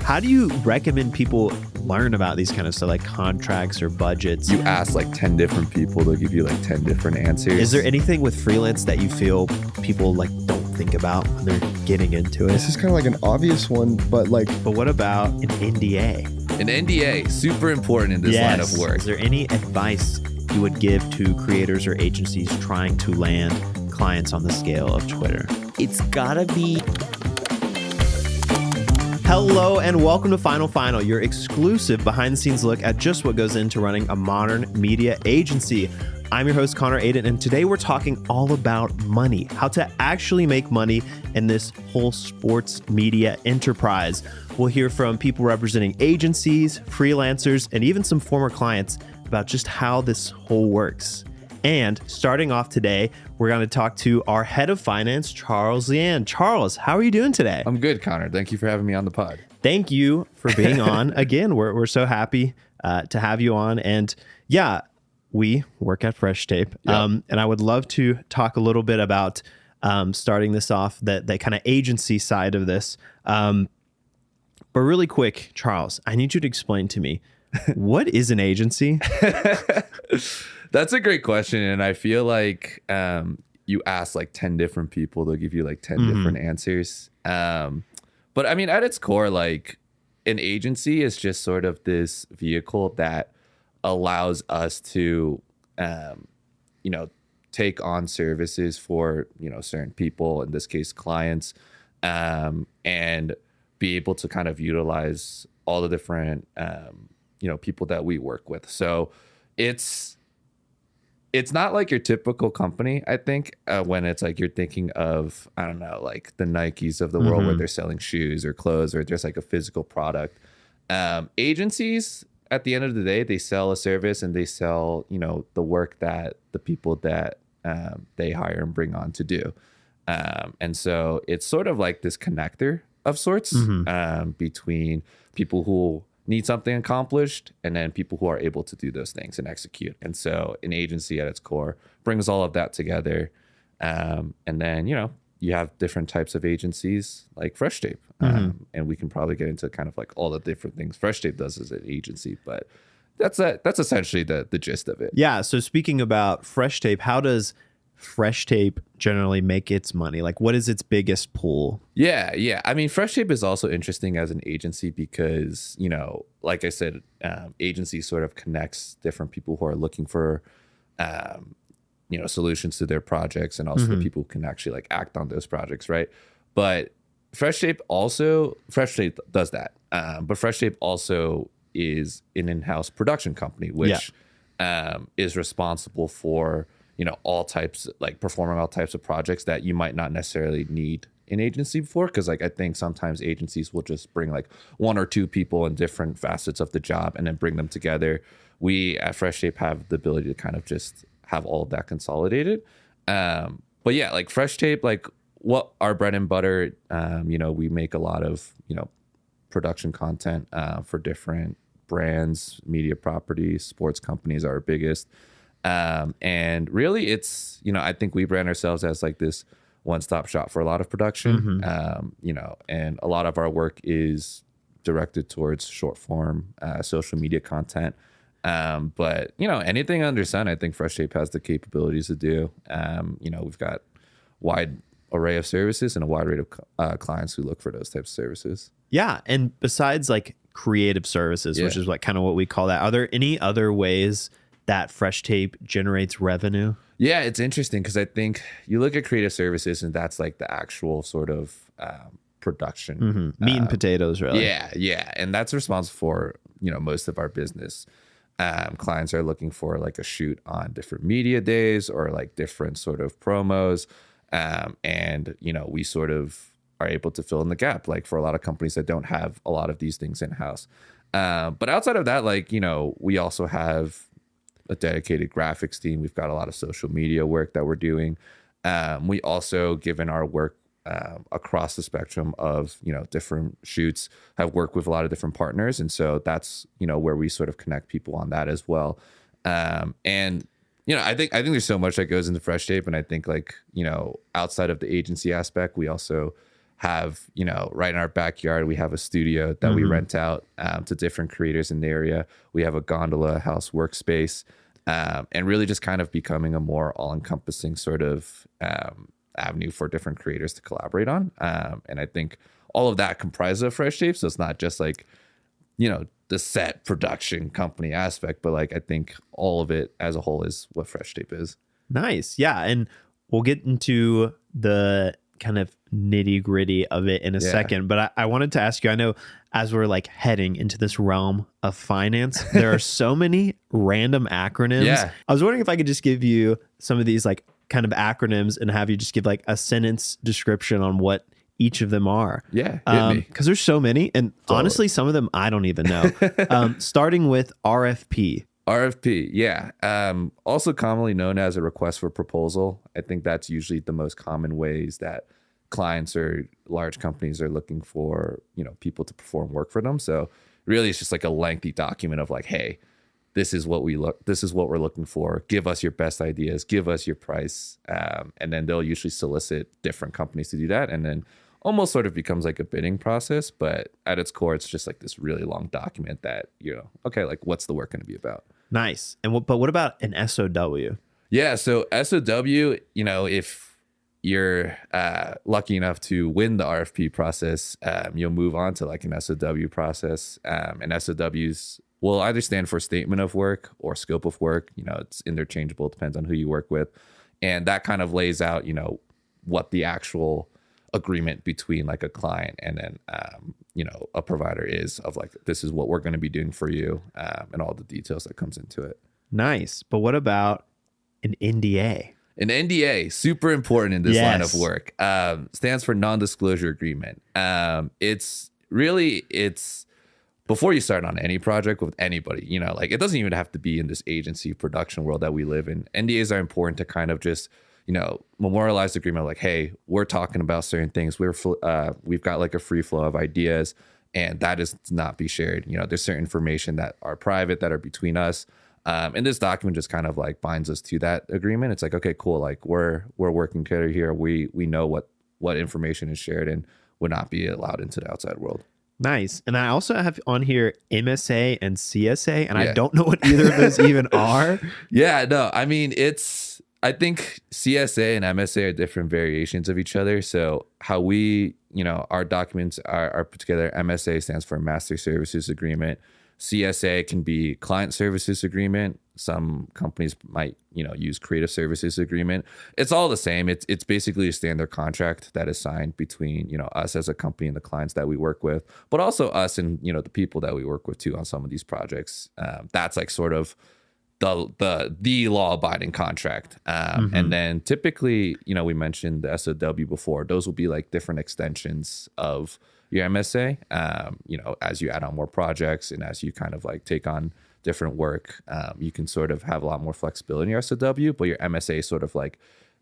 How do you recommend people learn about these kind of stuff, like contracts or budgets? You ask like 10 different people, they'll give you like 10 different answers. Is there anything with freelance that you feel people like don't think about when they're getting into it? This is kind of like an obvious one, but what about an NDA? An NDA, super important in this line of work. Is there any advice you would give to creators or agencies trying to land clients on the scale of Twitter? It's gotta be... Hello and welcome to Final, your exclusive behind-the-scenes look at just what goes into running a modern media agency. I'm your host, Connor Aiden, and today we're talking all about money, how to actually make money in this whole sports media enterprise. We'll hear from people representing agencies, freelancers, and even some former clients about just how this whole works. And starting off today, we're going to talk to our head of finance, Charles Lian. Charles, how are you doing today? I'm good, Connor. Thank you for having me on the pod. Thank you for being on. Again, we're so happy to have you on. And yeah, we work at Fresh Tape. Yep. And I would love to talk a little bit about starting this off, that kind of agency side of this. But really quick, Charles, I need you to explain to me, what is an agency? That's a great question. And I feel like you ask like 10 different people, they'll give you like 10 different answers. But I mean, at its core, like an agency is just sort of this vehicle that allows us to, take on services for, certain people, in this case, clients, and be able to kind of utilize all the different, people that we work with. So it's not like your typical company, I think, when it's like you're thinking of, I don't know, like the Nikes of the world where they're selling shoes or clothes or there's like a physical product. Agencies, at the end of the day, they sell a service and they sell, the work that the people that they hire and bring on to do. And so it's sort of like this connector of sorts between people who need something accomplished and then people who are able to do those things and execute. And so an agency at its core brings all of that together. And then, you have different types of agencies like Fresh Tape. And we can probably get into kind of like all the different things Fresh Tape does as an agency, but that's essentially the gist of it. Yeah. So speaking about Fresh Tape, how does Fresh Tape generally make its money? Like, what is its biggest pool? Yeah. I mean, Fresh Tape is also interesting as an agency because, like I said, agency sort of connects different people who are looking for, solutions to their projects and also the people who can actually like act on those projects, right? But Fresh Tape does that. But Fresh Tape also is an in-house production company, which is responsible for all types, like performing all types of projects that you might not necessarily need an agency for. Because like I think sometimes agencies will just bring like one or two people in different facets of the job and then bring them together. We at Fresh Tape have the ability to kind of just have all of that consolidated. But yeah, like Fresh Tape, like what our bread and butter, we make a lot of production content for different brands, media properties, sports companies are our biggest. And really it's, I think we brand ourselves as like this one-stop shop for a lot of production, and a lot of our work is directed towards short form, social media content. But anything under sun, I think Fresh Tape has the capabilities to do. We've got wide array of services and a wide rate of clients who look for those types of services. Yeah. And besides like creative services, which is what we call that, are there any other ways that Fresh Tape generates revenue? Yeah, it's interesting because I think you look at creative services and that's like the actual sort of production. Meat and potatoes, really. Yeah. And that's responsible for, most of our business. Clients are looking for like a shoot on different media days or like different sort of promos. And, we sort of are able to fill in the gap, like for a lot of companies that don't have a lot of these things in-house. But outside of that, like, we also have a dedicated graphics team. We've got a lot of social media work that we're doing. We also, given our work across the spectrum of, different shoots, have worked with a lot of different partners. And so that's, where we sort of connect people on that as well. And I think there's so much that goes into Fresh Tape. And I think like, outside of the agency aspect, we also have, right in our backyard, we have a studio that we rent out to different creators in the area. We have a Gondola house workspace, and really just kind of becoming a more all-encompassing sort of avenue for different creators to collaborate on. And I think all of that comprises of Fresh Shape. So it's not just like, the set production company aspect, but like I think all of it as a whole is what Fresh Shape is. Nice. Yeah. And we'll get into the kind of nitty gritty of it in a second. But I wanted to ask you, I know as we're like heading into this realm of finance, there are so many random acronyms. Yeah. I was wondering if I could just give you some of these like kind of acronyms and have you just give like a sentence description on what each of them are. Yeah. Hit me. Because there's so many. And honestly, some of them I don't even know. Starting with RFP. RFP, yeah. Also commonly known as a request for proposal. I think that's usually the most common ways that clients or large companies are looking for, people to perform work for them. So really it's just like a lengthy document of like, hey, this is what we're looking for. Give us your best ideas, give us your price. And then they'll usually solicit different companies to do that. And then almost sort of becomes like a bidding process, but at its core, it's just like this really long document that, okay, like what's the work going to be about? Nice. But what about an SOW? Yeah. So SOW, if you're lucky enough to win the RFP process, you'll move on to like an SOW process. And SOWs will either stand for statement of work or scope of work. It's interchangeable, depends on who you work with. And that kind of lays out, what the actual agreement between like a client and then a provider is of like, this is what we're going to be doing for you, and all the details that comes into it. Nice. But what about an NDA? An NDA, super important in this line of work. Stands for non-disclosure agreement. It's before you start on any project with anybody, like it doesn't even have to be in this agency production world that we live in. NDAs are important to kind of just memorialize the agreement, like, hey, we're talking about certain things. We've got like a free flow of ideas, and that is to not be shared. There's certain information that are private that are between us. And this document just kind of like binds us to that agreement. It's like, okay, cool. Like we're working together here. We know what information is shared and would not be allowed into the outside world. Nice. And I also have on here MSA and CSA, and I don't know what either of those even are. Yeah, no, I mean, I think CSA and MSA are different variations of each other. So how we, our documents are put together, MSA stands for Master Services Agreement. CSA can be Client Services Agreement. Some companies might, use Creative Services Agreement. It's all the same. It's basically a standard contract that is signed between, us as a company and the clients that we work with, but also us and, the people that we work with too on some of these projects. That's like sort of the law-abiding contract. And then typically, we mentioned the SOW before. Those will be like different extensions of your MSA, as you add on more projects and as you kind of like take on different work, you can sort of have a lot more flexibility in your SOW, but your MSA is sort of like,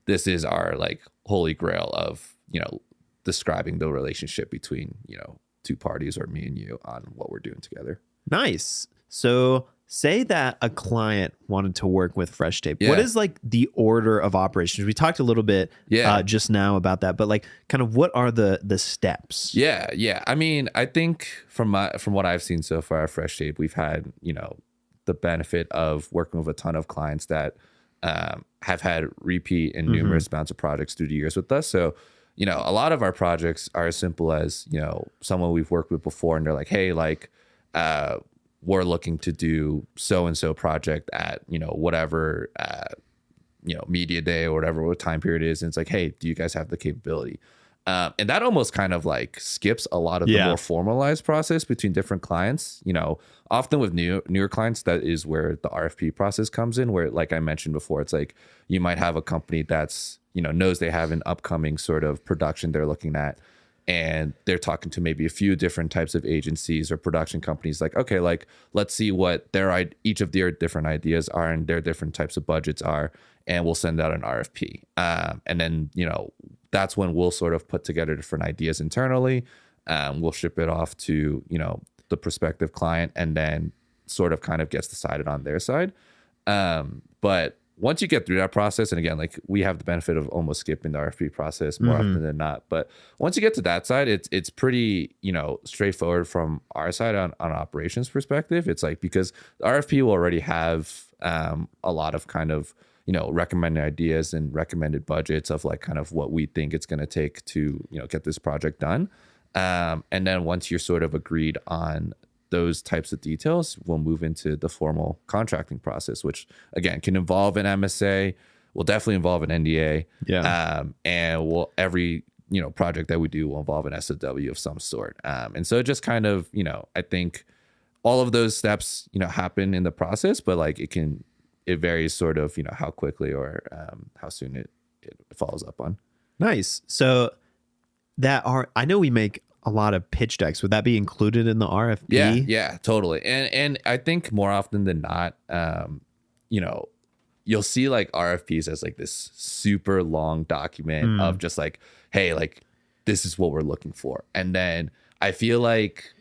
this is our like holy grail of, describing the relationship between, two parties or me and you on what we're doing together. Nice. So say that a client wanted to work with Fresh Tape. What is like the order of operations? We talked a little bit just now about that, but like kind of what are the steps? Yeah. I mean, I think from what I've seen so far at Fresh Tape, we've had, the benefit of working with a ton of clients that have had repeat and numerous amounts of projects through the years with us. So, a lot of our projects are as simple as, someone we've worked with before and they're like, hey, like, we're looking to do so-and-so project at, whatever, media day or whatever what time period is. And it's like, hey, do you guys have the capability? And that almost kind of like skips a lot of the more formalized process between different clients. Often with newer clients, that is where the RFP process comes in, where, like I mentioned before, it's like you might have a company that's, knows they have an upcoming sort of production they're looking at. And they're talking to maybe a few different types of agencies or production companies. Like, okay, like let's see what each of their different ideas are and their different types of budgets are, and we'll send out an RFP. And then that's when we'll sort of put together different ideas internally. We'll ship it off to the prospective client, and then sort of kind of gets decided on their side. But once you get through that process, and again, like we have the benefit of almost skipping the RFP process more often than not, but once you get to that side, it's pretty, straightforward from our side on operations perspective. It's like, because the RFP will already have a lot of kind of, recommended ideas and recommended budgets of like kind of what we think it's going to take to, get this project done. And then once you're sort of agreed on those types of details, we'll move into the formal contracting process, which again can involve an MSA, will definitely involve an NDA. Yeah. And every, project that we do will involve an SOW of some sort. And so it just kind of, I think all of those steps, happen in the process, but like it varies sort of, how quickly or how soon it follows up on. Nice. So I know we make a lot of pitch decks. Would that be included in the RFP? Yeah, totally. And I think more often than not, you'll see like RFPs as like this super long document of just like, hey, like this is what we're looking for. And then I feel like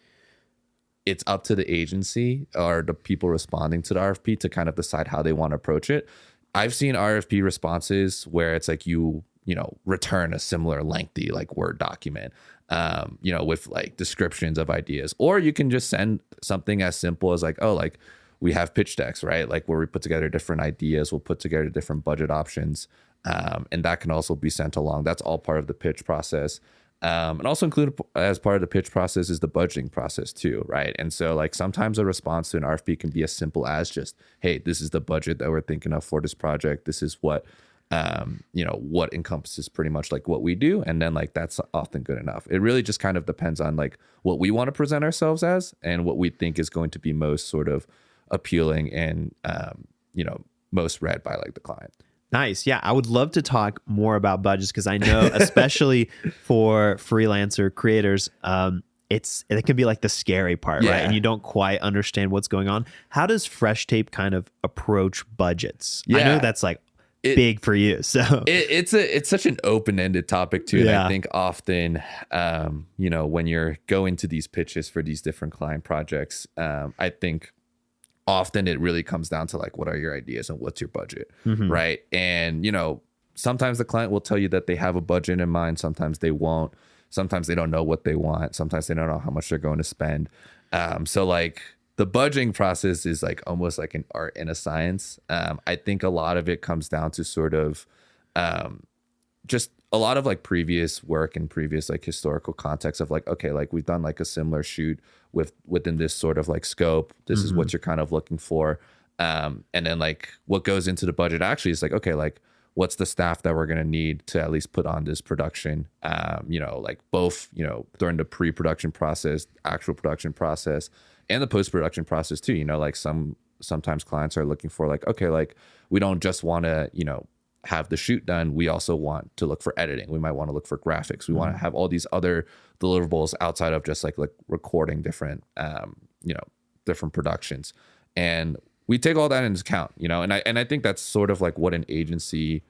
it's up to the agency or the people responding to the RFP to kind of decide how they want to approach it. I've seen RFP responses where it's like you return a similar lengthy like Word document, with like descriptions of ideas, or you can just send something as simple as like, oh, like we have pitch decks, right? Like where we put together different ideas, we'll put together different budget options. And that can also be sent along. That's all part of the pitch process. And also included as part of the pitch process is the budgeting process too, right? And so like sometimes a response to an RFP can be as simple as just, hey, this is the budget that we're thinking of for this project. This is what, what encompasses pretty much like what we do. And then like, that's often good enough. It really just kind of depends on like what we want to present ourselves as and what we think is going to be most sort of appealing and, most read by like the client. Nice. Yeah. I would love to talk more about budgets because I know, especially for freelancer creators, it can be like the scary part, right? And you don't quite understand what's going on. How does Fresh Tape kind of approach budgets? I know that's like big for you. So it's such an open-ended topic too. And I think often, when you're going to these pitches for these different client projects, I think often it really comes down to like, what are your ideas and what's your budget, right? And, sometimes the client will tell you that they have a budget in mind. Sometimes they won't. Sometimes they don't know what they want. Sometimes they don't know how much they're going to spend. So like the budgeting process is like almost like an art and a science. I think a lot of it comes down to sort of just a lot of like previous work and previous like historical context of like, okay, like we've done like a similar shoot within this sort of like scope. This is what you're kind of looking for. And then like what goes into the budget actually is like, okay, like what's the staff that we're going to need to at least put on this production? Like both, during the pre-production process, actual production process, and the post-production process too. Like sometimes clients are looking for like, okay, like we don't just want to, have the shoot done. We also want to look for editing. We might want to look for graphics. We want to have all these other deliverables outside of just like recording different, different productions. And we take all that into account, and I think that's sort of like what an agency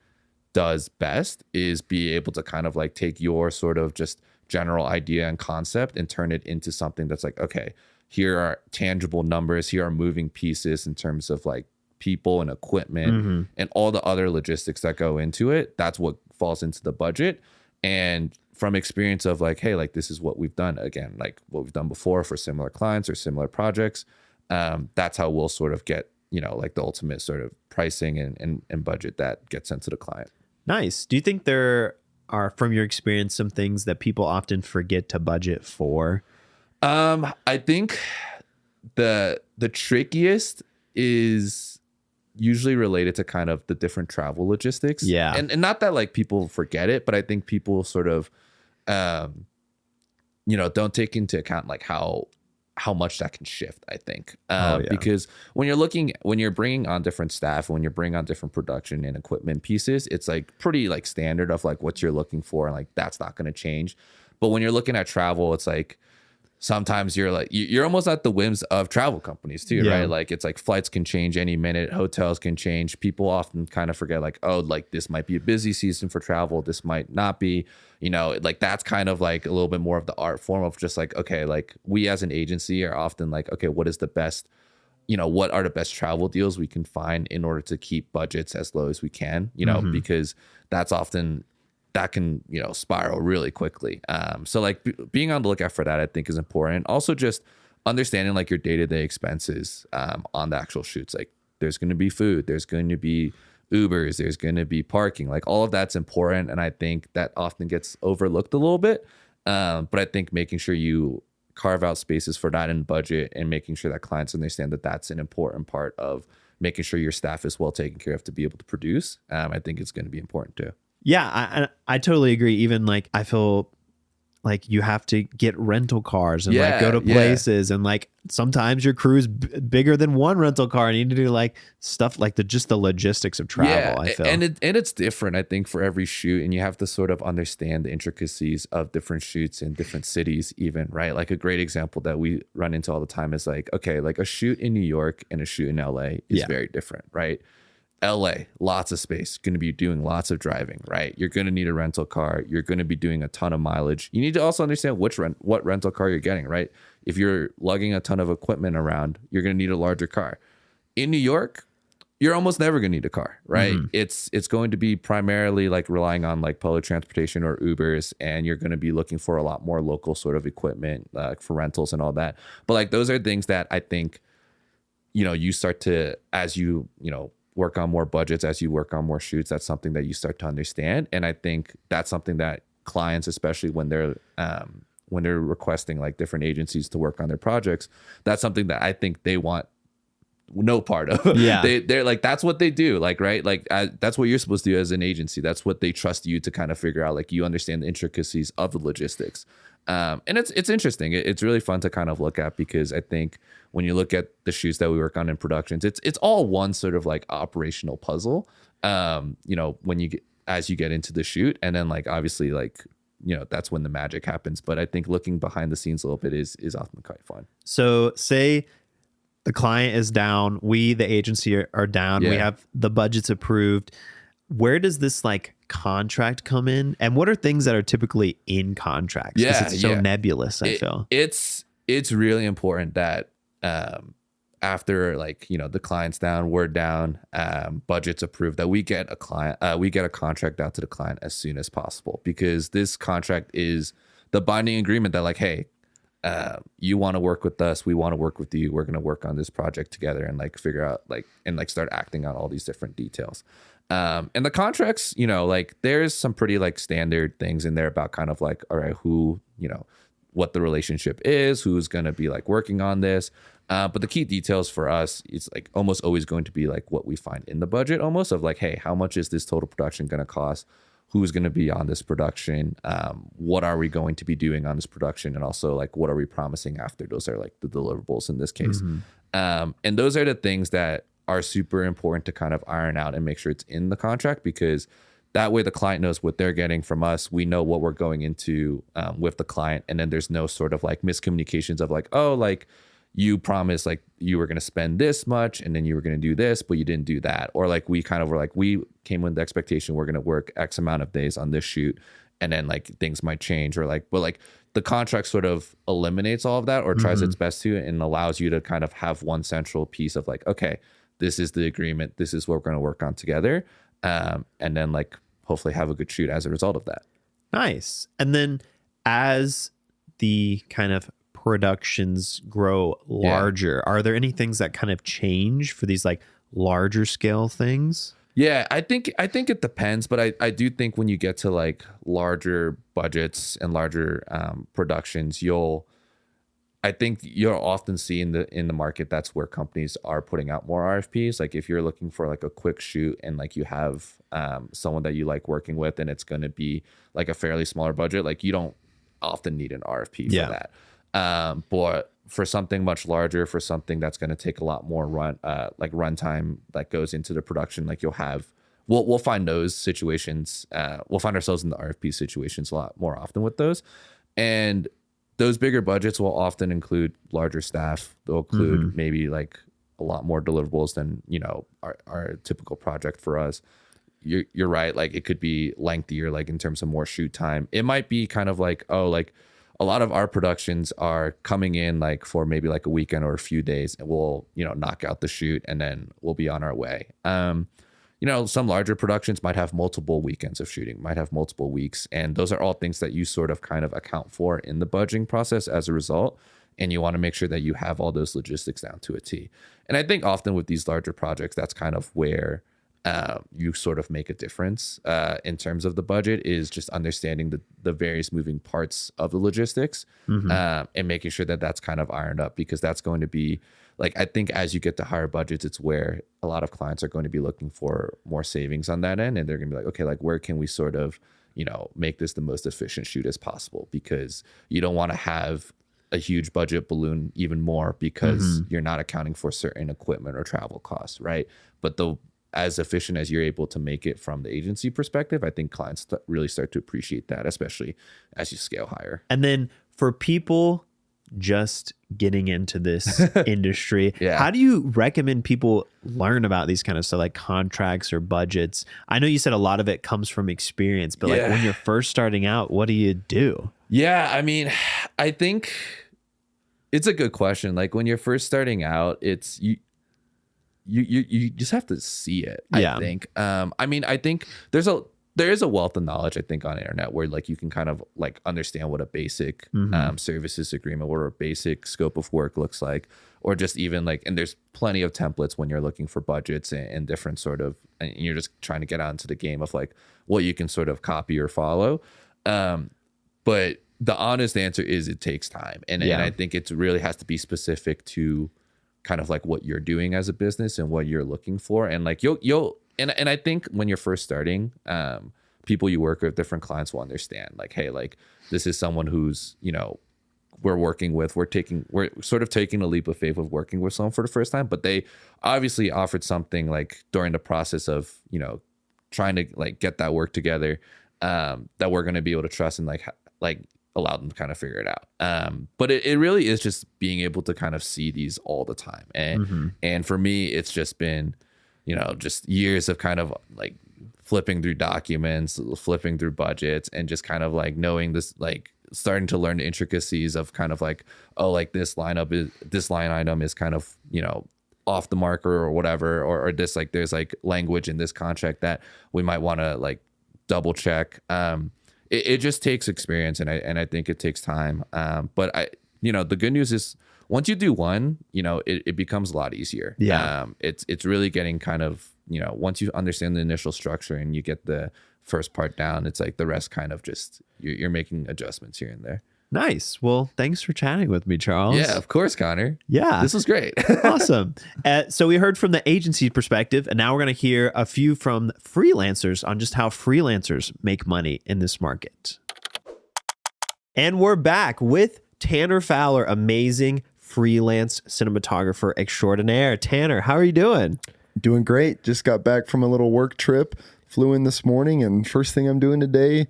does best is be able to kind of like take your sort of just general idea and concept and turn it into something that's like, okay, here are tangible numbers. Here are moving pieces in terms of like people and equipment and all the other logistics that go into it. That's what falls into the budget. And from experience of like, hey, like this is what we've done, again, like what we've done before for similar clients or similar projects. That's how we'll sort of get, like the ultimate sort of pricing and budget that gets sent to the client. Nice. Do you think there are, from your experience, some things that people often forget to budget for? I think the trickiest is usually related to kind of the different travel logistics. Yeah. And not that like people forget it, but I think people sort of, don't take into account like how much that can shift, I think. Because when you're bringing on different staff, when you're bringing on different production and equipment pieces, it's like pretty like standard of like what you're looking for. And like, that's not going to change. But when you're looking at travel, it's like, sometimes you're almost at the whims of travel companies too, right? Like it's like flights can change any minute, hotels can change. People often kind of forget like, oh, like this might be a busy season for travel. This might not be, like that's kind of like a little bit more of the art form of just like, okay, like we as an agency are often like, okay, what is the best what are the best travel deals we can find in order to keep budgets as low as we can, because that's often that can, spiral really quickly. So like being on the lookout for that, I think is important. Also just understanding like your day-to-day expenses on the actual shoots. Like there's going to be food, there's going to be Ubers, there's going to be parking, like all of that's important. And I think that often gets overlooked a little bit. But I think making sure you carve out spaces for that in budget and making sure that clients understand that that's an important part of making sure your staff is well taken care of to be able to produce, I think it's going to be important too. Yeah, I totally agree. Even like I feel like you have to get rental cars and like go to places and like sometimes your crew is bigger than one rental car and you need to do like stuff like just the logistics of travel. I feel and it's different, I think, for every shoot, and you have to sort of understand the intricacies of different shoots in different cities even, right? Like a great example that we run into all the time is like, okay, like a shoot in New York and a shoot in LA is very different, right? LA, lots of space, going to be doing lots of driving, right? You're going to need a rental car. You're going to be doing a ton of mileage. You need to also understand what rental car you're getting, right? If you're lugging a ton of equipment around, you're going to need a larger car. In New York, you're almost never going to need a car, right? It's going to be primarily like relying on like public transportation or Ubers, and you're going to be looking for a lot more local sort of equipment for rentals and all that. But like those are things that I think, you start to, as you work on more budgets, as you work on more shoots, that's something that you start to understand. And I think that's something that clients, especially when they're requesting like different agencies to work on their projects, that's something that I think they want no part of. They're like, that's what they do, like, right, like that's what you're supposed to do as an agency. That's what they trust you to kind of figure out, like you understand the intricacies of the logistics. And it's interesting. It's really fun to kind of look at, because I think when you look at the shoots that we work on in productions, it's all one sort of like operational puzzle. When as you get into the shoot, and then like obviously like that's when the magic happens. But I think looking behind the scenes a little bit is often quite fun. So say the client is down, we the agency are down, we have the budgets approved. Where does this like contract come in, and what are things that are typically in contracts? Because it's so nebulous. I feel it's really important that after like the client's down, we're down, budget's approved, that we get a contract out to the client as soon as possible, because this contract is the binding agreement that like, hey, you want to work with us, we want to work with you, we're going to work on this project together and like figure out like and like start acting on all these different details. And the contracts, like there's some pretty like standard things in there about kind of like, all right, who, what the relationship is, who's going to be like working on this. But the key details for us, it's like almost always going to be like what we find in the budget, almost of like, hey, how much is this total production going to cost? Who's going to be on this production? What are we going to be doing on this production? And also like, what are we promising after? Those are like the deliverables in this case. And those are the things that are super important to kind of iron out and make sure it's in the contract, because that way the client knows what they're getting from us. We know what we're going into with the client. And then there's no sort of like miscommunications of like, oh, like you promised like you were going to spend this much and then you were going to do this, but you didn't do that. Or like we kind of were like, we came with the expectation we're going to work X amount of days on this shoot, and then like things might change, or like, but like the contract sort of eliminates all of that, or tries its best to, and allows you to kind of have one central piece of like, okay, this is the agreement, this is what we're going to work on together. And then like hopefully have a good shoot as a result of that. Nice. And then as the kind of productions grow larger, are there any things that kind of change for these like larger scale things? Yeah, I think it depends, but I do think when you get to like larger budgets and larger productions, I think you'll often see in the market, that's where companies are putting out more RFPs. Like if you're looking for like a quick shoot and like you have someone that you like working with, and it's going to be like a fairly smaller budget, like you don't often need an RFP for that. But for something much larger, for something that's going to take a lot more runtime that goes into the production, like we'll find those situations. We'll find ourselves in the RFP situations a lot more often with those. And those bigger budgets will often include larger staff. They'll include maybe like a lot more deliverables than, our typical project for us. You're right. Like it could be lengthier, like in terms of more shoot time. It might be kind of like, oh, like a lot of our productions are coming in like for maybe like a weekend or a few days, and we'll, you know, knock out the shoot and then we'll be on our way. You know, some larger productions might have multiple weekends of shooting, might have multiple weeks. And those are all things that you sort of kind of account for in the budgeting process as a result. And you want to make sure that you have all those logistics down to a T. And I think often with these larger projects, that's kind of where you sort of make a difference in terms of the budget, is just understanding the various moving parts of the logistics and making sure that that's kind of ironed up, because that's going to be like, I think as you get to higher budgets, it's where a lot of clients are going to be looking for more savings on that end. And they're going to be like, okay, like where can we sort of, you know, make this the most efficient shoot as possible? Because you don't want to have a huge budget balloon even more because you're not accounting for certain equipment or travel costs, right? But as efficient as you're able to make it from the agency perspective, I think clients really start to appreciate that, especially as you scale higher. And then for people just getting into this industry, how do you recommend people learn about these kind of stuff, like contracts or budgets? I know you said a lot of it comes from experience, but like when you're first starting out, what do you do? Yeah, I mean, I think it's a good question. Like when you're first starting out, it's you just have to see it, I think. I mean, I think there is a wealth of knowledge, I think, on the internet where like you can kind of like understand what a basic services agreement, what a basic scope of work looks like, or just even like, and there's plenty of templates when you're looking for budgets and different sort of, and you're just trying to get onto the game of like what you can sort of copy or follow. But the honest answer is it takes time. And I think it really has to be specific to kind of like what you're doing as a business and what you're looking for. And like and I think when you're first starting, people you work with, different clients will understand like, hey, like this is someone who's, you know, we're working with, we're sort of taking a leap of faith of working with someone for the first time, but they obviously offered something like during the process of, you know, trying to like get that work together, that we're going to be able to trust and like allow them to kind of figure it out. But it really is just being able to kind of see these all the time. And for me, it's just been, you know, just years of kind of like flipping through documents, flipping through budgets, and just kind of like knowing this, like starting to learn the intricacies of kind of like, oh, like this line item is kind of, you know, off the marker or whatever, or this, like there's like language in this contract that we might want to like double check. It just takes experience, and I think it takes time. But you know, the good news is once you do one, you know, it becomes a lot easier. It's really getting kind of, you know, once you understand the initial structure and you get the first part down, it's like the rest kind of just you're making adjustments here and there. Nice. Well, thanks for chatting with me, Charles. Yeah, of course, Connor. Yeah. This was great. Awesome. So we heard from the agency perspective, and now we're going to hear a few from freelancers on just how freelancers make money in this market. And we're back with Tanner Fowler, amazing freelance cinematographer extraordinaire. Tanner, how are you doing? Doing great. Just got back from a little work trip, flew in this morning, and first thing I'm doing today,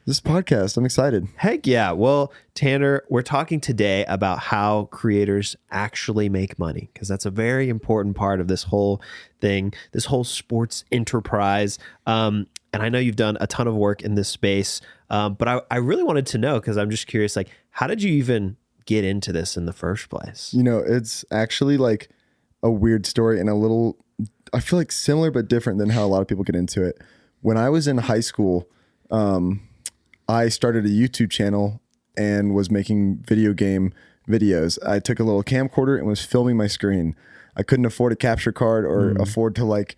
this podcast. I'm excited. Heck yeah. Well, Tanner, we're talking today about how creators actually make money, because that's a very important part of this whole thing, this whole sports enterprise. And I know you've done a ton of work in this space, but I really wanted to know, because I'm just curious, like, how did you even get into this in the first place? You know, it's actually like a weird story and a little, I feel like similar but different than how a lot of people get into it. When I was in high school, I started a YouTube channel and was making video game videos. I took a little camcorder and was filming my screen. I couldn't afford a capture card or afford to like,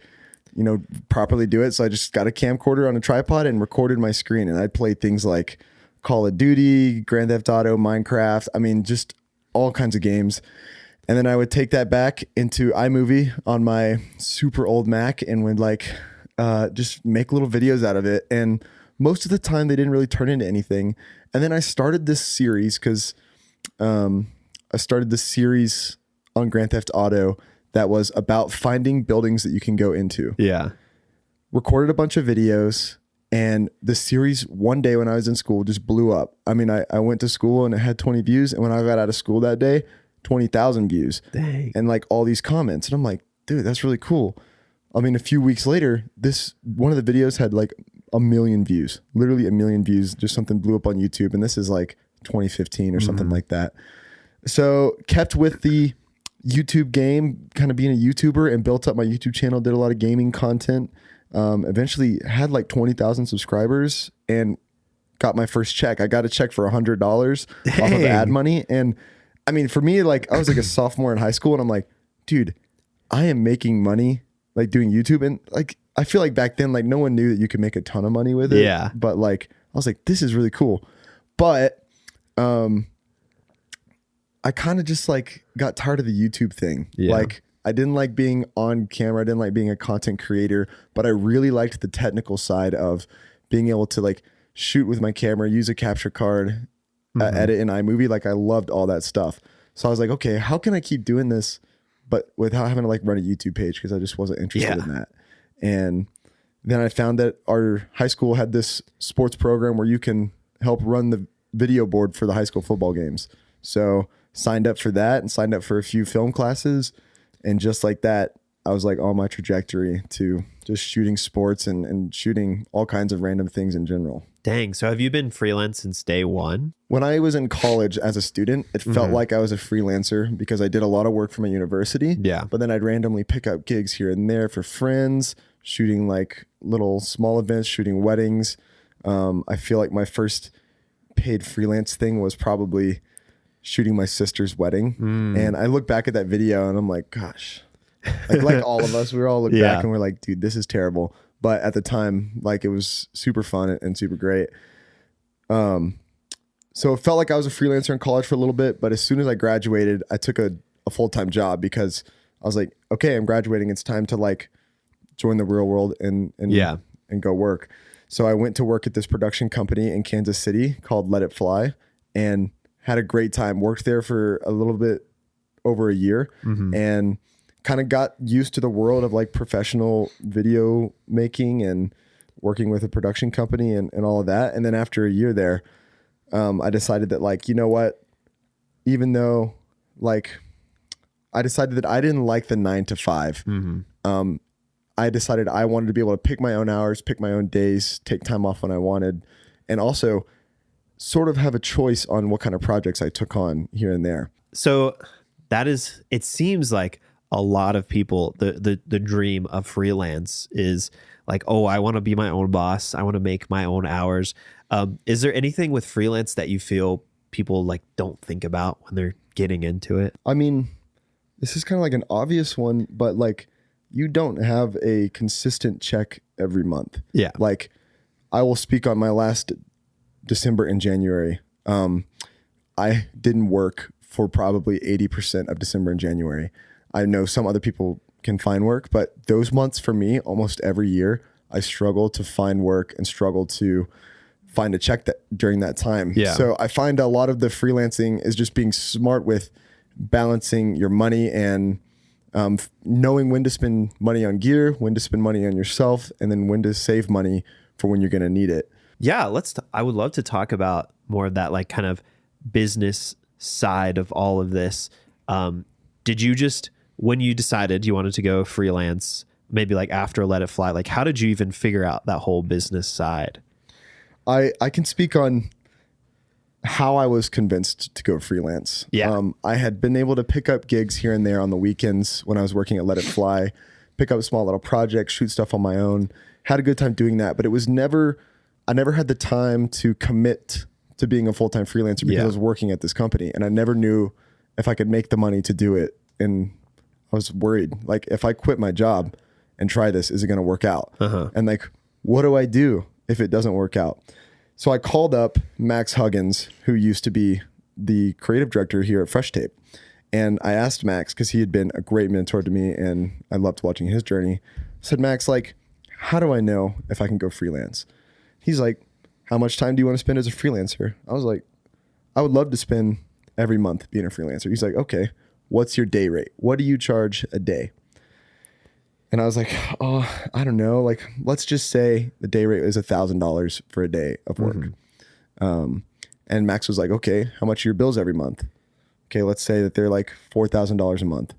you know, properly do it. So I just got a camcorder on a tripod and recorded my screen. And I'd play things like Call of Duty, Grand Theft Auto, Minecraft. I mean, just all kinds of games. And then I would take that back into iMovie on my super old Mac and would like just make little videos out of it. And most of the time they didn't really turn into anything. And then I started this series because I started this series on Grand Theft Auto that was about finding buildings that you can go into. Yeah. Recorded a bunch of videos, and the series one day when I was in school just blew up. I mean, I went to school and it had 20 views. And when I got out of school that day, 20,000 views. Dang. And like all these comments. And I'm like, dude, that's really cool. I mean, a few weeks later, one of the videos had like 1 million views, literally 1 million views. Just something blew up on YouTube. And this is like 2015 or something like that. So kept with the YouTube game, kind of being a YouTuber, and built up my YouTube channel, did a lot of gaming content. Eventually had like 20,000 subscribers and got my first check. I got a check for $100 off of ad money. And I mean, for me, like I was like a sophomore in high school and I'm like, dude, I am making money like doing YouTube. And like, I feel like back then, like no one knew that you could make a ton of money with it. Yeah. But like, I was like, this is really cool. But, I kind of just like got tired of the YouTube thing. Yeah. Like I didn't like being on camera. I didn't like being a content creator, but I really liked the technical side of being able to like shoot with my camera, use a capture card, edit in iMovie. Like I loved all that stuff. So I was like, okay, how can I keep doing this, but without having to like run a YouTube page? Cause I just wasn't interested in that. And then I found that our high school had this sports program where you can help run the video board for the high school football games. So signed up for that and signed up for a few film classes. And just like that, I was like on my trajectory to just shooting sports and shooting all kinds of random things in general. Dang. So have you been freelance since day one? When I was in college as a student, it felt like I was a freelancer because I did a lot of work for my university. Yeah. But then I'd randomly pick up gigs here and there for friends, shooting like little small events, shooting weddings. I feel like my first paid freelance thing was probably shooting my sister's wedding. And I look back at that video and I'm like, gosh, like all of us, we all look back and we're like, dude, this is terrible. But at the time, like it was super fun and super great. So it felt like I was a freelancer in college for a little bit, but as soon as I graduated, I took a full-time job because I was like, okay, I'm graduating. It's time to like join the real world and go work. So I went to work at this production company in Kansas City called Let It Fly and had a great time. Worked there for a little bit over a year and kind of got used to the world of like professional video making and working with a production company and all of that. And then after a year there, I decided that like, you know what, even though like I decided that I didn't like the 9 to 5, I decided I wanted to be able to pick my own hours, pick my own days, take time off when I wanted, and also sort of have a choice on what kind of projects I took on here and there. So that is, it seems like a lot of people, the dream of freelance is like, oh, I want to be my own boss. I want to make my own hours. Is there anything with freelance that you feel people like don't think about when they're getting into it? I mean, this is kind of like an obvious one, but like you don't have a consistent check every month. Yeah. Like I will speak on my last December and January. I didn't work for probably 80% of December and January. I know some other people can find work, but those months for me, almost every year, I struggle to find work and struggle to find a check that during that time. Yeah. So I find a lot of the freelancing is just being smart with balancing your money and knowing when to spend money on gear, when to spend money on yourself, and then when to save money for when you're going to need it. Yeah, I would love to talk about more of that, like kind of business side of all of this. Did you just, when you decided you wanted to go freelance, maybe like after Let It Fly, like how did you even figure out that whole business side? I can speak on how I was convinced to go freelance. Yeah. I had been able to pick up gigs here and there on the weekends when I was working at Let It Fly, pick up small little projects, shoot stuff on my own, had a good time doing that, but it was I never had the time to commit to being a full-time freelancer because I was working at this company and I never knew if I could make the money to do it. And I was worried, like if I quit my job and try this, is it going to work out? And like, what do I do if it doesn't work out? So I called up Max Huggins, who used to be the creative director here at Fresh Tape. And I asked Max, because he had been a great mentor to me and I loved watching his journey. I said, Max, like, how do I know if I can go freelance? He's like, how much time do you want to spend as a freelancer? I was like, I would love to spend every month being a freelancer. He's like, okay, what's your day rate? What do you charge a day? And I was like, oh, I don't know. Like, let's just say the day rate is $1,000 for a day of work. And Max was like, okay, how much are your bills every month? Okay, let's say that they're like $4,000 a month.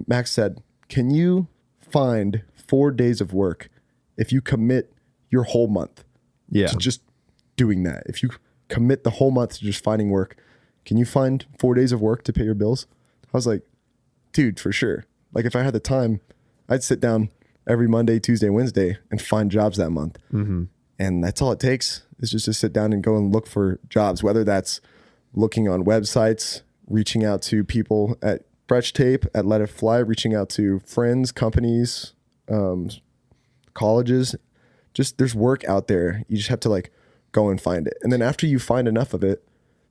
Max said, can you find 4 days of work if you commit your whole month to just doing that? If you commit the whole month to just finding work. Can you find 4 days of work to pay your bills? I was like, dude, for sure. Like if I had the time, I'd sit down every Monday, Tuesday, Wednesday and find jobs that month. And that's all it takes is just to sit down and go and look for jobs, whether that's looking on websites, reaching out to people at Fresh Tape, at Let It Fly, reaching out to friends, companies, colleges. Just there's work out there. You just have to like go and find it. And then after you find enough of it,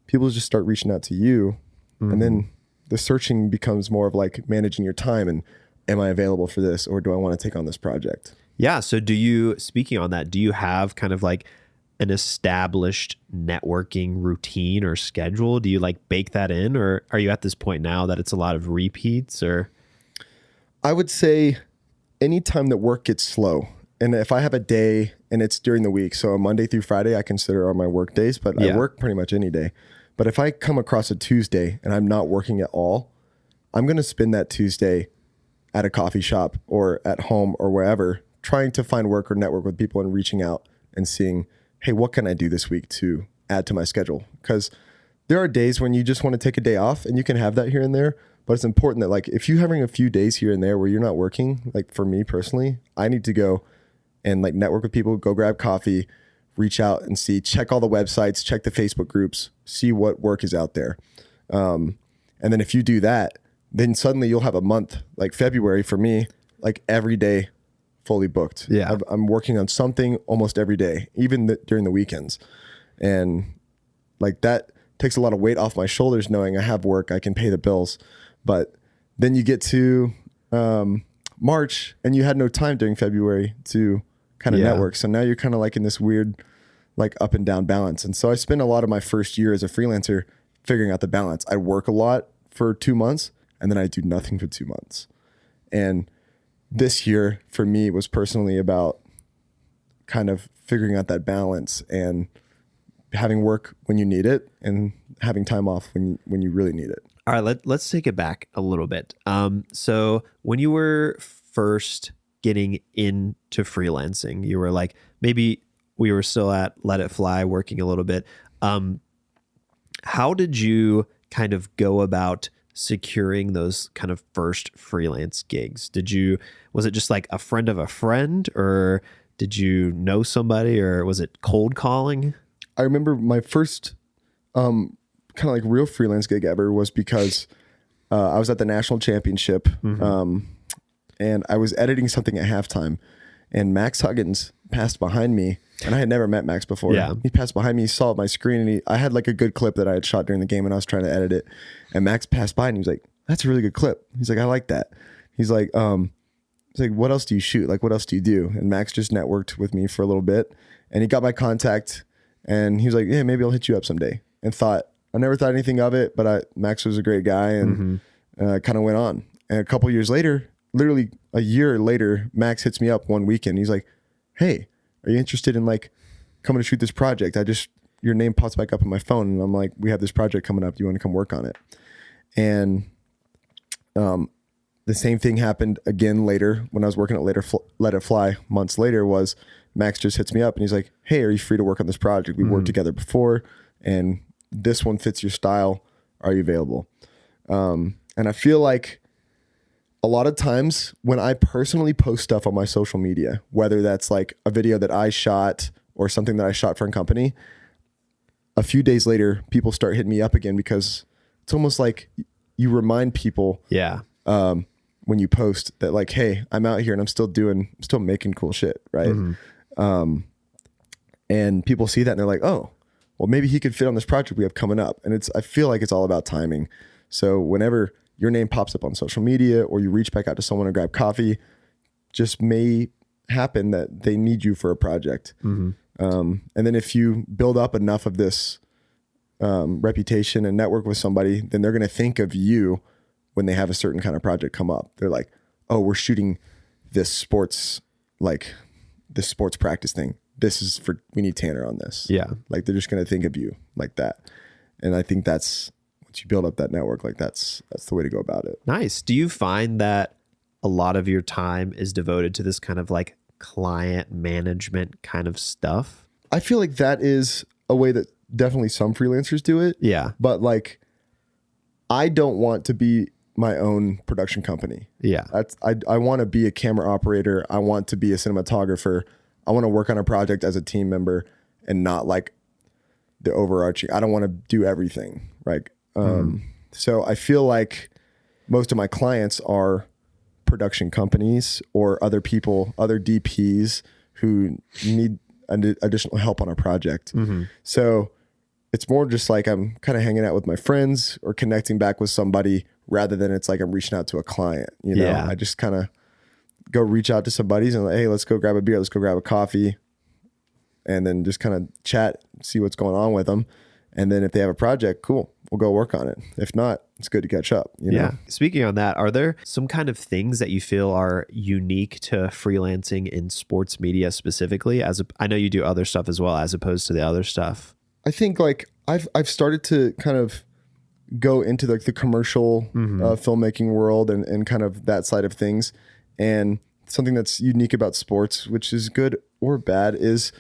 people just start reaching out to you. And then the searching becomes more of like managing your time and am I available for this or do I want to take on this project? Yeah. So speaking on that, do you have kind of like an established networking routine or schedule? Do you like bake that in, or are you at this point now that it's a lot of repeats? Or I would say anytime that work gets slow, and if I have a day and it's during the week, so Monday through Friday, I consider are my work days, but I work pretty much any day. But if I come across a Tuesday and I'm not working at all, I'm going to spend that Tuesday at a coffee shop or at home or wherever, trying to find work or network with people and reaching out and seeing, hey, what can I do this week to add to my schedule? Because there are days when you just want to take a day off and you can have that here and there. But it's important that like if you're having a few days here and there where you're not working, like for me personally, I need to go and like network with people, go grab coffee, reach out and see, check all the websites, check the Facebook groups, see what work is out there. And then if you do that, then suddenly you'll have a month, like February for me, like every day fully booked. Yeah. I'm working on something almost every day, even during the weekends. And like that takes a lot of weight off my shoulders knowing I have work, I can pay the bills. But then you get to March and you had no time during February to kind of network. So now you're kind of like in this weird like up and down balance. And so I spent a lot of my first year as a freelancer figuring out the balance. I work a lot for 2 months and then I do nothing for 2 months. And this year for me was personally about kind of figuring out that balance and having work when you need it and having time off when you really need it. all right, let's take it back a little bit. So when you were first getting into freelancing, you were like, maybe we were still at Let It Fly working a little bit. How did you kind of go about securing those kind of first freelance gigs? Was it just like a friend of a friend, or did you know somebody, or was it cold calling? I remember my first kind of like real freelance gig ever was because I was at the national championship and I was editing something at halftime, and Max Huggins passed behind me, and I had never met Max before. Yeah. He passed behind me, he saw my screen, and I had like a good clip that I had shot during the game and I was trying to edit it. And Max passed by and he was like, "That's a really good clip." He's like, "I like that." He's like, "What else do you shoot? Like, what else do you do?" And Max just networked with me for a little bit, and he got my contact, and he was like, "Yeah, maybe I'll hit you up someday." And I never thought anything of it, but Max was a great guy, and kind of went on. And a couple years later, literally a year later, Max hits me up one weekend. He's like, "Hey, are you interested in like coming to shoot this project? Your name pops back up on my phone." And I'm like, "We have this project coming up. Do you want to come work on it?" And the same thing happened again later when I was working at Let It Fly months later. Was Max just hits me up and he's like, "Hey, are you free to work on this project? We worked together before and this one fits your style. Are you available?" And I feel like a lot of times when I personally post stuff on my social media, whether that's like a video that I shot or something that I shot for a company, a few days later, people start hitting me up again because it's almost like you remind people when you post that like, "Hey, I'm out here and I'm still making cool shit." Right. And people see that and they're like, "Oh, well, maybe he could fit on this project we have coming up." And I feel like it's all about timing. So whenever your name pops up on social media or you reach back out to someone to grab coffee, just may happen that they need you for a project. And then if you build up enough of this reputation and network with somebody, then they're going to think of you when they have a certain kind of project come up. They're like, "Oh, we're shooting this sports practice thing. We need Tanner on this." Yeah. Like they're just going to think of you like that. And I think once you build up that network, like that's the way to go about it. Nice. Do you find that a lot of your time is devoted to this kind of like client management kind of stuff? I feel like that is a way that definitely some freelancers do it. Yeah. But like, I don't want to be my own production company. Yeah. I want to be a camera operator. I want to be a cinematographer. I want to work on a project as a team member and not like the overarching. I don't want to do everything. Right. So I feel like most of my clients are production companies or other people, other DPs who need additional help on a project. So it's more just like I'm kind of hanging out with my friends or connecting back with somebody rather than it's like I'm reaching out to a client. You know, I just kind of go reach out to some buddies and like, hey, let's go grab a beer, let's go grab a coffee, and then just kind of chat, see what's going on with them. And then if they have a project, cool, we'll go work on it. If not, it's good to catch up. You know? Speaking on that, are there some kind of things that you feel are unique to freelancing in sports media specifically? I know you do other stuff as well, as opposed to the other stuff. I think like I've started to kind of go into like the commercial filmmaking world and kind of that side of things. And something that's unique about sports, which is good or bad, is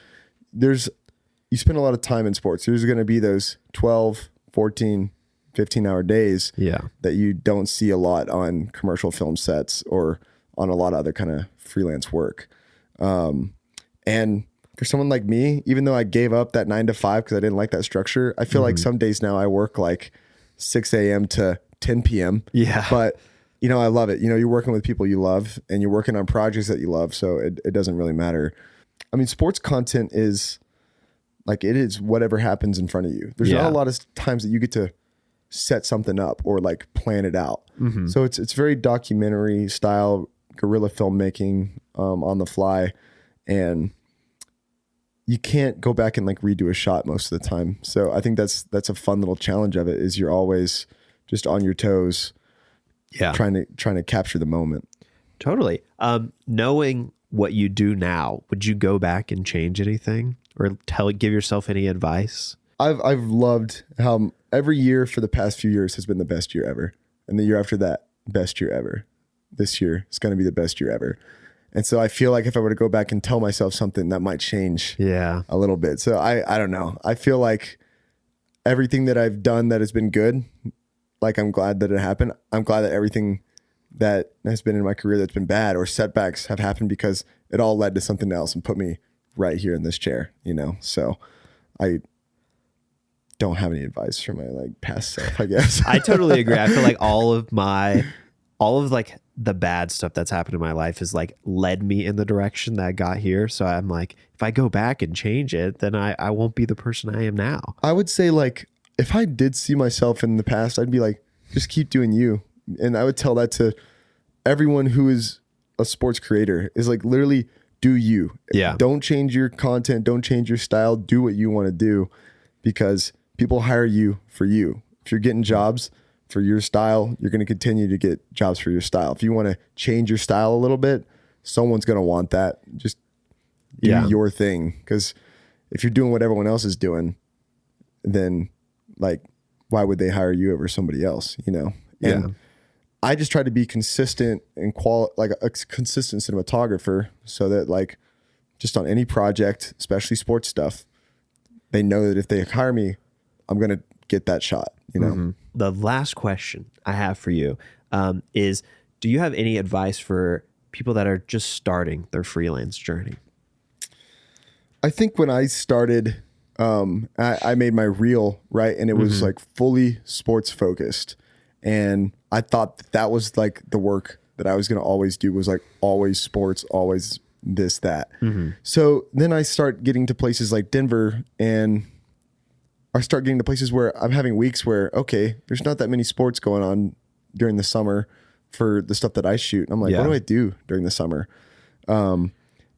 you spend a lot of time in sports. There's going to be those 12, 14, 15-hour days that you don't see a lot on commercial film sets or on a lot of other kind of freelance work. And for someone like me, even though I gave up that 9 to 5 because I didn't like that structure, I feel like some days now I work like 6 a.m. to 10 p.m. Yeah. But, you know, I love it. You know, you're working with people you love and you're working on projects that you love. So it doesn't really matter. I mean, sports content is like, it is whatever happens in front of you. There's not a lot of times that you get to set something up or like plan it out. So it's very documentary style, guerrilla filmmaking on the fly. And you can't go back and like redo a shot most of the time. So I think that's a fun little challenge of it, is you're always just on your toes, trying to capture the moment. Totally. Knowing what you do now, would you go back and change anything or give yourself any advice? I've loved how every year for the past few years has been the best year ever. And the year after that, best year ever. This year is going to be the best year ever. And so I feel like if I were to go back and tell myself something, that might change a little bit. So I don't know. I feel like everything that I've done that has been good, like I'm glad that it happened. I'm glad that everything that has been in my career that's been bad or setbacks have happened because it all led to something else and put me right here in this chair, you know? So I don't have any advice for my like past self, I guess. I totally agree. I feel like all of like the bad stuff that's happened in my life has like led me in the direction that I got here. So I'm like, if I go back and change it, then I won't be the person I am now. I would say like, if I did see myself in the past, I'd be like, just keep doing you. And I would tell that to everyone who is a sports creator, is like, literally do you. Yeah. Don't change your content. Don't change your style. Do what you want to do, because people hire you for you. If you're getting jobs for your style, you're going to continue to get jobs for your style. If you want to change your style a little bit, someone's going to want that. Just do your thing. Because if you're doing what everyone else is doing, then like, why would they hire you over somebody else, you know? And I just try to be consistent and like a consistent cinematographer, so that like just on any project, especially sports stuff, they know that if they hire me, I'm going to get that shot, you know? The last question I have for you is, do you have any advice for people that are just starting their freelance journey? I think when I started, I made my reel, right? And it was like fully sports focused. And I thought that was like the work that I was going to always do, was like always sports, always this, that. So then I start getting to places like Denver, and I start getting to places where I'm having weeks where, okay, there's not that many sports going on during the summer for the stuff that I shoot. And I'm like, what do I do during the summer? And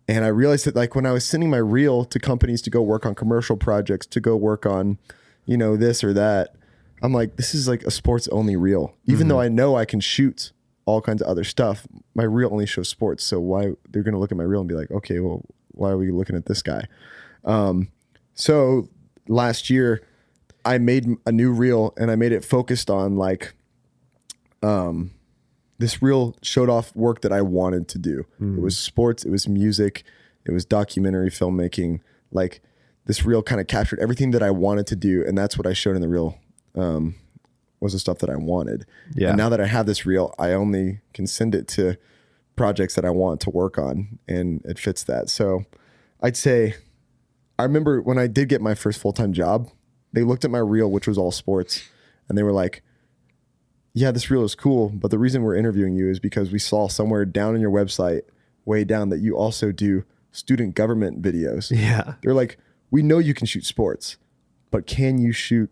I realized that like when I was sending my reel to companies to go work on commercial projects, to go work on, you know, this or that, I'm like, this is like a sports only reel. Even though I know I can shoot all kinds of other stuff, my reel only shows sports. So why they're going to look at my reel and be like, okay, well, why are we looking at this guy? So last year I made a new reel, and I made it focused on like, this reel showed off work that I wanted to do. It was sports, it was music, it was documentary filmmaking. Like this reel kind of captured everything that I wanted to do. And that's what I showed in the reel, was the stuff that I wanted. Yeah. And now that I have this reel, I only can send it to projects that I want to work on, and it fits that. So I'd say, I remember when I did get my first full-time job, they looked at my reel, which was all sports, and they were like, yeah, this reel is cool, but the reason we're interviewing you is because we saw somewhere down on your website, way down, that you also do student government videos. Yeah. They're like, we know you can shoot sports, but can you shoot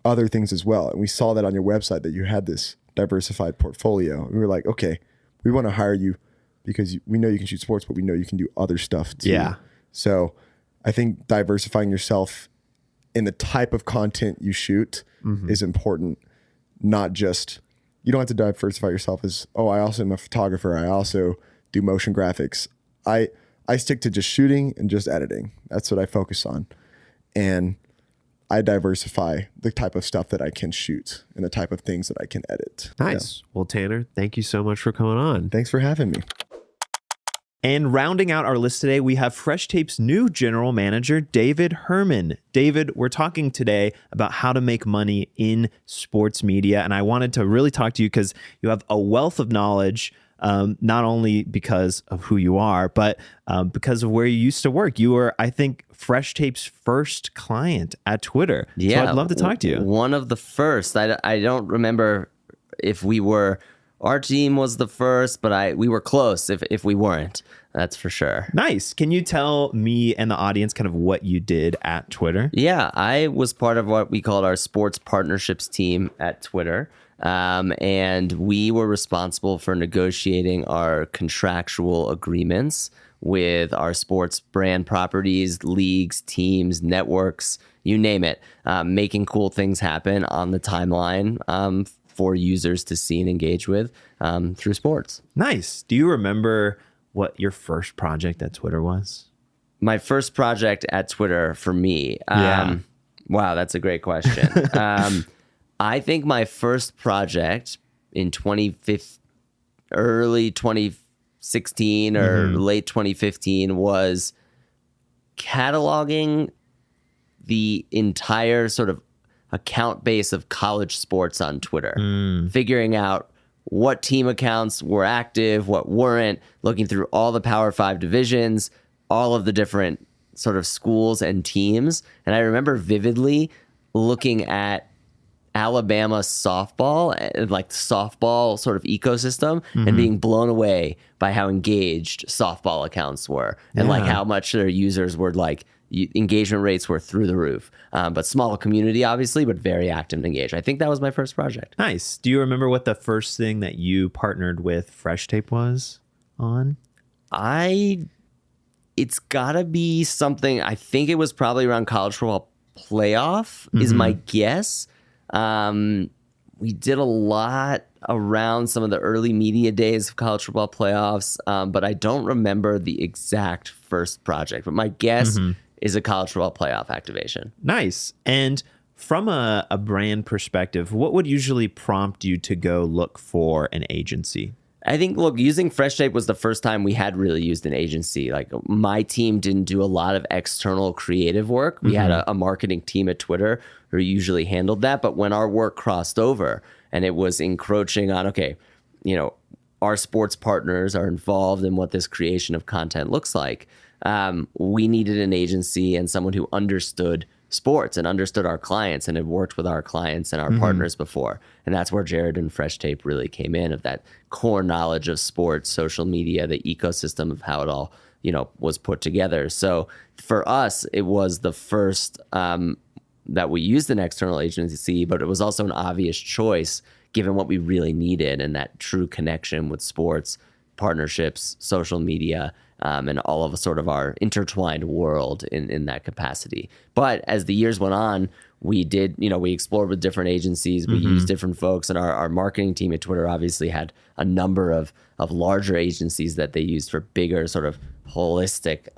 other things as well? And we saw that on your website, that you had this diversified portfolio. And we were like, okay, we want to hire you because we know you can shoot sports, but we know you can do other stuff too. Yeah. So I think diversifying yourself in the type of content you shoot is important. Not just, you don't have to diversify yourself as, oh, I also am a photographer. I also do motion graphics. I stick to just shooting and just editing. That's what I focus on. And I diversify the type of stuff that I can shoot and the type of things that I can edit. Nice. Yeah. Well, Tanner, thank you so much for coming on. Thanks for having me. And rounding out our list today, we have Fresh Tape's new general manager, David Herman. David, we're talking today about how to make money in sports media. And I wanted to really talk to you because you have a wealth of knowledge, not only because of who you are, but because of where you used to work. You were, I think, Fresh Tape's first client at Twitter. Yeah, so I'd love to talk to you. One of the first. I don't remember if we were... Our team was the first, but we were close if we weren't. That's for sure. Nice. Can you tell me and the audience kind of what you did at Twitter? Yeah, I was part of what we called our sports partnerships team at Twitter. And we were responsible for negotiating our contractual agreements with our sports brand properties, leagues, teams, networks, you name it, making cool things happen on the timeline for users to see and engage with through sports. Nice. Do you remember what your first project at Twitter was? My first project at Twitter for me. Wow, that's a great question. I think my first project in early 2016 or late 2015 was cataloging the entire sort of account base of college sports on Twitter, figuring out what team accounts were active, what weren't, looking through all the Power 5 divisions, all of the different sort of schools and teams. And I remember vividly looking at Alabama softball, like the softball sort of ecosystem, and being blown away by how engaged softball accounts were and like how much their users were like, engagement rates were through the roof, but small community, obviously, but very active and engaged. I think that was my first project. Nice. Do you remember what the first thing that you partnered with Fresh Tape was on? It's gotta be something, I think it was probably around college football playoff is my guess. We did a lot around some of the early media days of college football playoffs, but I don't remember the exact first project, but my guess is a college football playoff activation. Nice. And from a brand perspective, what would usually prompt you to go look for an agency? I think, look, using Fresh Tape was the first time we had really used an agency. Like, my team didn't do a lot of external creative work. We had a marketing team at Twitter who usually handled that. But when our work crossed over and it was encroaching on, okay, you know, our sports partners are involved in what this creation of content looks like, we needed an agency and someone who understood sports and understood our clients and had worked with our clients and our partners before. And that's where Jared and Fresh Tape really came in, of that core knowledge of sports, social media, the ecosystem of how it all, you know, was put together. So for us, it was the first that we used an external agency, but it was also an obvious choice given what we really needed and that true connection with sports, partnerships, social media, and all of a sort of our intertwined world in that capacity. But as the years went on, we did, you know, we explored with different agencies, we used different folks, and our marketing team at Twitter obviously had a number of larger agencies that they used for bigger sort of holistic,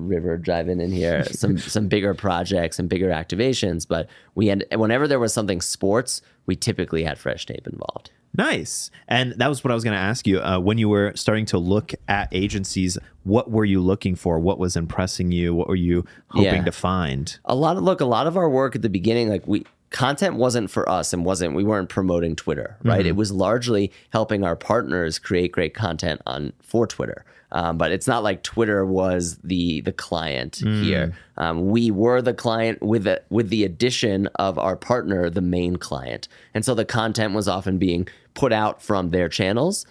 River driving in here, some bigger projects and bigger activations. But whenever there was something sports, we typically had Fresh Tape involved. Nice. And that was what I was going to ask you. When you were starting to look at agencies, what were you looking for? What was impressing you? What were you hoping to find? A lot of our work at the beginning, like content wasn't for us and we weren't promoting Twitter, right? It was largely helping our partners create great content for Twitter. But it's not like Twitter was the client here. We were the client with the addition of our partner, the main client. And so the content was often being put out from their channels,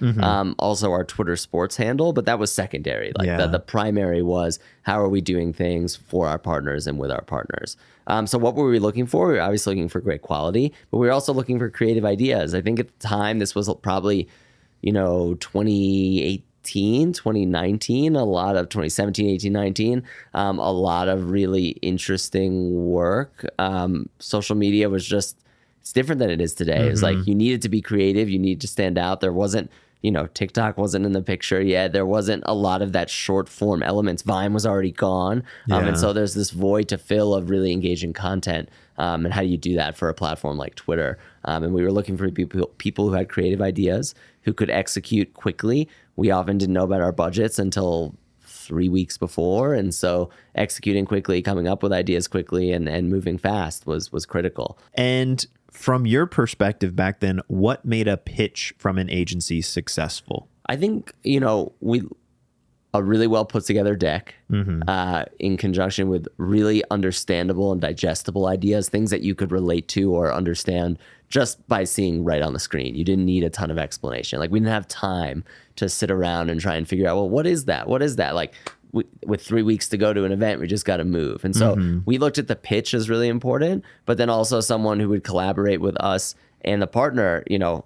also our Twitter sports handle, but that was secondary. Like the primary was, how are we doing things for our partners and with our partners? So what were we looking for? We were obviously looking for great quality, but we were also looking for creative ideas. I think at the time, this was probably, 2019, a lot of 2017, 18, 19, a lot of really interesting work. Social media was it's different than it is today. It's like you needed to be creative, you need to stand out. There wasn't, TikTok wasn't in the picture yet. There wasn't a lot of that short form elements. Vine was already gone. And so there's this void to fill of really engaging content. And how do you do that for a platform like Twitter? And we were looking for people who had creative ideas, who could execute quickly. We often didn't know about our budgets until 3 weeks before. And so executing quickly, coming up with ideas quickly and moving fast was critical. And from your perspective back then, what made a pitch from an agency successful? I think, a really well put together deck in conjunction with really understandable and digestible ideas, things that you could relate to or understand just by seeing right on the screen. You didn't need a ton of explanation. Like, we didn't have time to sit around and try and figure out, well, what is that? What is that? Like, with 3 weeks to go to an event, we just got to move. And so we looked at the pitch as really important, but then also someone who would collaborate with us and the partner,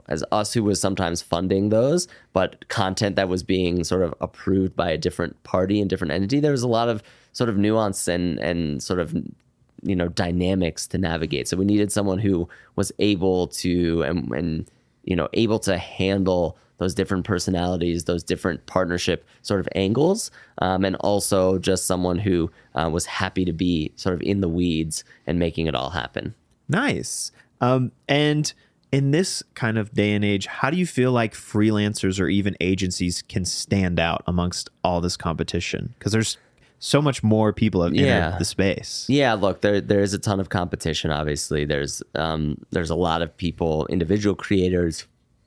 as us, who was sometimes funding those, but content that was being sort of approved by a different party and different entity. There was a lot of sort of nuance and sort of, dynamics to navigate. So we needed someone who was able to, and able to handle those different personalities, those different partnership sort of angles, and also just someone who was happy to be sort of in the weeds and making it all happen. Nice. And in this kind of day and age, how do you feel like freelancers or even agencies can stand out amongst all this competition? Because there's so much more people have entered the space. Yeah, look, there is a ton of competition, obviously. There's a lot of people, individual creators,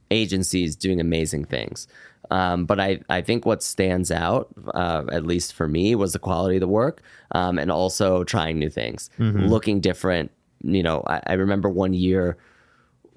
agencies doing amazing things. But I think what stands out, at least for me, was the quality of the work, and also trying new things, looking different. I remember one year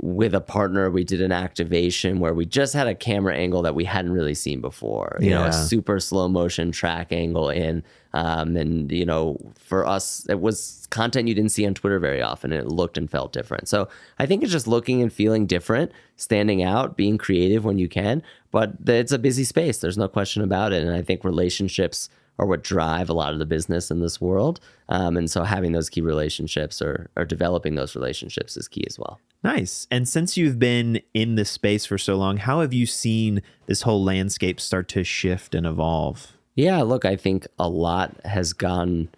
with a partner, we did an activation where we just had a camera angle that we hadn't really seen before, a super slow motion track angle in. And, for us, it was content you didn't see on Twitter very often. And it looked and felt different. So I think it's just looking and feeling different, standing out, being creative when you can. But it's a busy space. There's no question about it. And I think relationships are what drive a lot of the business in this world. And so having those key relationships or developing those relationships is key as well. Nice. And since you've been in this space for so long, how have you seen this whole landscape start to shift and evolve? Yeah, look, I think a lot has gone,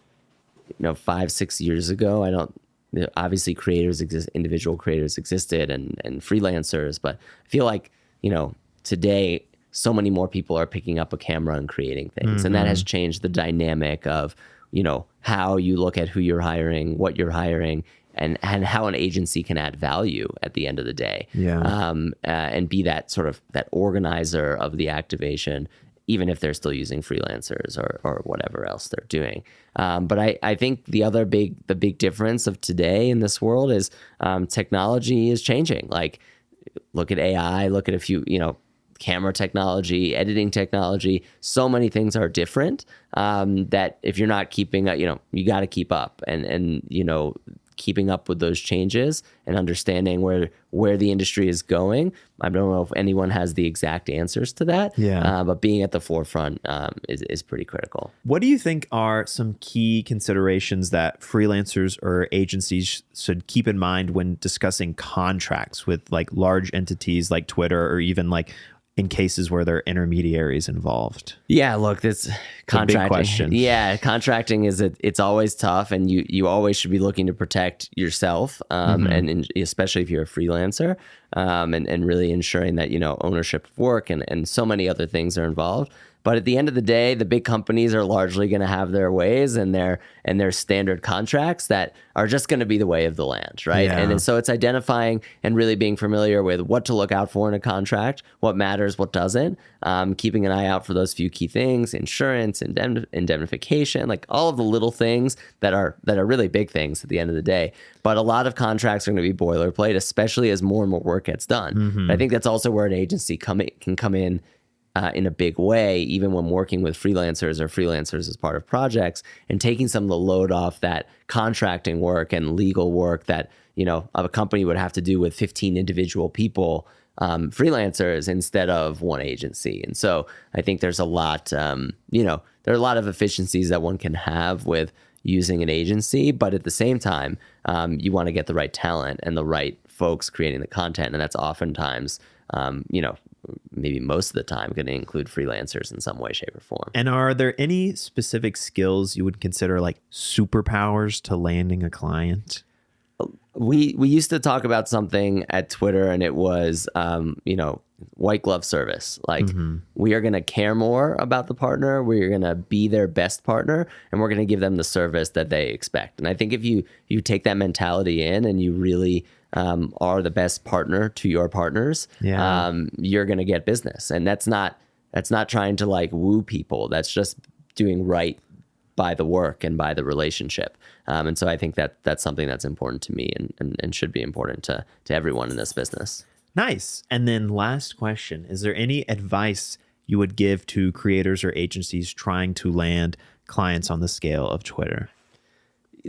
5-6 years ago. Obviously creators exist, individual creators existed and freelancers, but I feel like, today, so many more people are picking up a camera and creating things. And that has changed the dynamic of, how you look at who you're hiring, what you're hiring, and how an agency can add value at the end of the day. And be that sort of that organizer of the activation, even if they're still using freelancers or whatever else they're doing. But I think the big difference of today in this world is technology is changing. Like, look at AI, look at a few, camera technology, editing technology. So many things are different that if you're not keeping up, you got to keep up and keeping up with those changes and understanding where the industry is going. I don't know if anyone has the exact answers to that, but being at the forefront is pretty critical. What do you think are some key considerations that freelancers or agencies should keep in mind when discussing contracts with like large entities like Twitter, or even like in cases where there are intermediaries involved? Yeah, look, this contracting. A big question. Yeah, contracting it's always tough, and you always should be looking to protect yourself, and especially if you're a freelancer, and really ensuring that ownership of work and so many other things are involved. But at the end of the day, the big companies are largely going to have their ways and their standard contracts that are just going to be the way of the land, right? Yeah. And so it's identifying and really being familiar with what to look out for in a contract, what matters, what doesn't, keeping an eye out for those few key things: insurance, indemnification, like all of the little things that are really big things at the end of the day. But a lot of contracts are going to be boilerplate, especially as more and more work gets done. And I think that's also where an agency can come in a big way, even when working with freelancers as part of projects, and taking some of the load off that contracting work and legal work that, a company would have to do with 15 individual people, freelancers, instead of one agency. And so I think there's a lot, there are a lot of efficiencies that one can have with using an agency, but at the same time, you want to get the right talent and the right folks creating the content. And that's oftentimes, maybe most of the time, going to include freelancers in some way, shape, or form. And are there any specific skills you would consider like superpowers to landing a client? We used to talk about something at Twitter, and it was, white glove service. Like, we are going to care more about the partner. We're going to be their best partner, and we're going to give them the service that they expect. And I think if you take that mentality in and you really are the best partner to your partners, you're going to get business. And that's not trying to like woo people. That's just doing right by the work and by the relationship. And so I think that's something that's important to me and should be important to everyone in this business. Nice. And then last question, is there any advice you would give to creators or agencies trying to land clients on the scale of Twitter?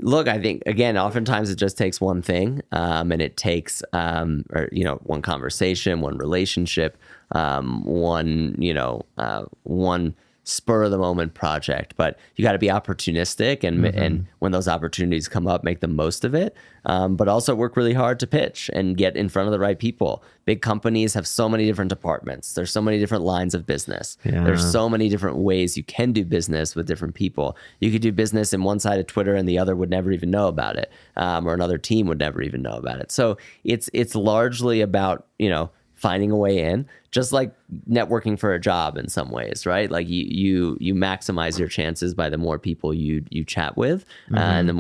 Look, I think, again, oftentimes it just takes one thing, and it takes, one conversation, one relationship, one spur of the moment project. But you got to be opportunistic, and when those opportunities come up, make the most of it. But also work really hard to pitch and get in front of the right people. Big companies have so many different departments. There's so many different lines of business. Yeah. There's so many different ways you can do business with different people. You could do business in one side of Twitter and the other would never even know about it, or another team would never even know about it. So it's largely about, finding a way in, just like networking for a job in some ways, right? Like you maximize your chances by the more people you chat with, and the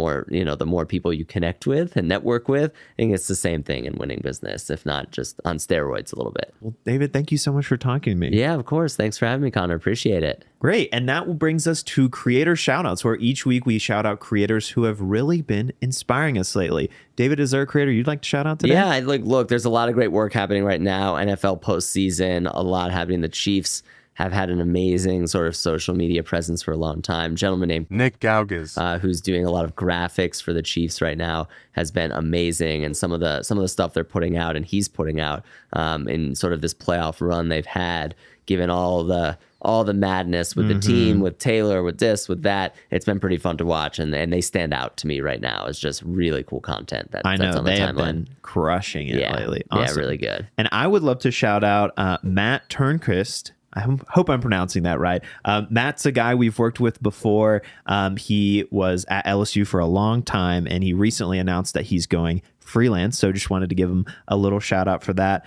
more people you connect with and network with. I think it's the same thing in winning business, if not just on steroids a little bit. Well, David, thank you so much for talking to me. Yeah, of course. Thanks for having me, Connor. Appreciate it. Great. And that brings us to creator shoutouts, where each week we shout out creators who have really been inspiring us lately. David, is there a creator you'd like to shout out today? Yeah, look, there's a lot of great work happening right now. NFL postseason, a lot happening. The Chiefs have had an amazing sort of social media presence for a long time. A gentleman named Nick Gougas, who's doing a lot of graphics for the Chiefs right now, has been amazing. And some of the stuff they're putting out and he's putting out in sort of this playoff run they've had, given all the madness with the team, with Taylor, with this, with that, it's been pretty fun to watch. And they stand out to me right now. It's just really cool content that's on the timeline. They have been crushing it lately. Awesome. Yeah, really good. And I would love to shout out Matt Tornquist. I hope I'm pronouncing that right. Matt's a guy we've worked with before. He was at LSU for a long time, and he recently announced that he's going freelance. So just wanted to give him a little shout out for that.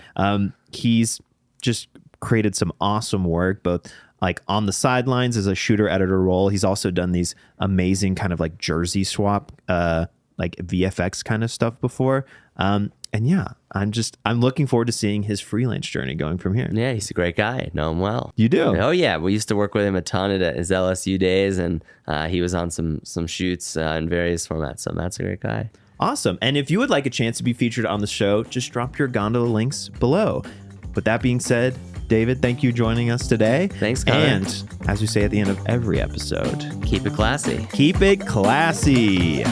He's just created some awesome work, both like on the sidelines as a shooter editor role. He's also done these amazing kind of like jersey swap, like VFX kind of stuff before. And yeah, I'm looking forward to seeing his freelance journey going from here. Yeah, he's a great guy. Know him well. You do? Oh yeah, we used to work with him a ton at his LSU days, and he was on some shoots in various formats. So Matt's a great guy. Awesome. And if you would like a chance to be featured on the show, just drop your Gondola links below. With that being said, David, thank you for joining us today. Thanks, Connor. And as we say at the end of every episode, keep it classy. Keep it classy.